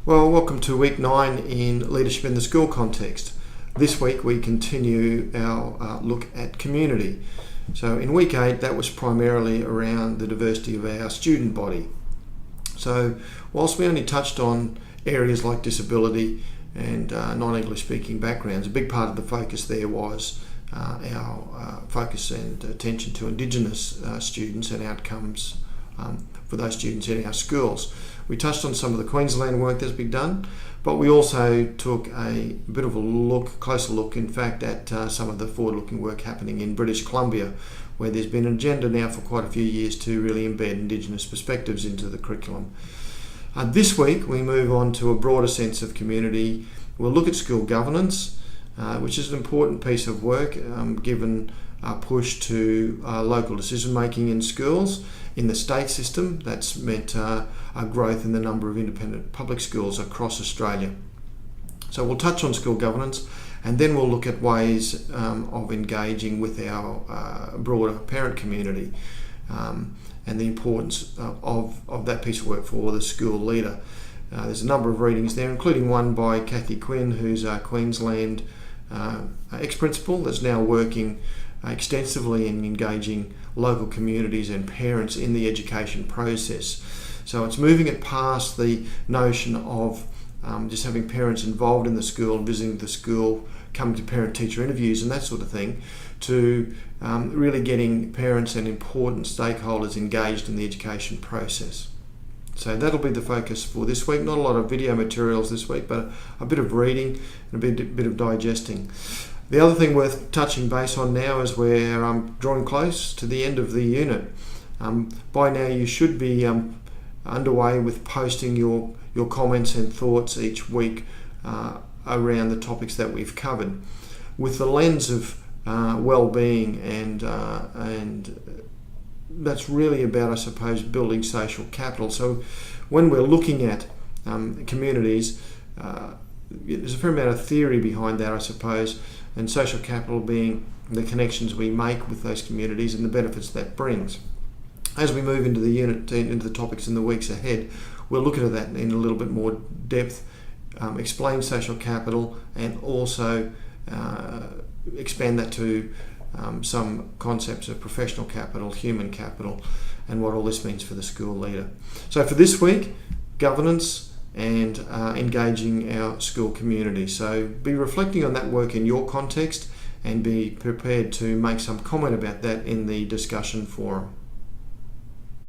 Well, welcome to week 9 in Leadership in the School context. This week we continue our look at community. So in week 8 that was primarily around the diversity of our student body. So whilst we only touched on areas like disability and non-English speaking backgrounds, a big part of the focus there was our focus and attention to Indigenous students and outcomes for those students in our schools. We touched on some of the Queensland work that's been done, but we also took a bit of a closer look, in fact, at some of the forward-looking work happening in British Columbia, where there's been an agenda now for quite a few years to really embed Indigenous perspectives into the curriculum. This week we move on to a broader sense of community. We'll look at school governance, which is an important piece of work given our push to local decision making in schools. In the state system, that's meant a growth in the number of independent public schools across Australia. So we'll touch on school governance, and then we'll look at ways of engaging with our broader parent community and the importance of that piece of work for the school leader. There's a number of readings there, including one by Cathy Quinn, who's a Queensland ex-principal that's now working extensively in engaging local communities and parents in the education process. So it's moving it past the notion of just having parents involved in the school, visiting the school, coming to parent-teacher interviews and that sort of thing, to really getting parents and important stakeholders engaged in the education process. So that'll be the focus for this week. Not a lot of video materials this week, but a bit of reading and a bit of digesting. The other thing worth touching base on now is we're drawing close to the end of the unit. By now you should be underway with posting your comments and thoughts each week around the topics that we've covered, with the lens of well-being and that's really about, I suppose, building social capital. So when we're looking at communities, there's a fair amount of theory behind that, I suppose, and social capital being the connections we make with those communities and the benefits that brings. As we move into the unit, into the topics in the weeks ahead, we'll look at that in a little bit more depth, explain social capital, and also expand that to some concepts of professional capital, human capital, and what all this means for the school leader. So for this week, governance and engaging our school community. So be reflecting on that work in your context and be prepared to make some comment about that in the discussion forum.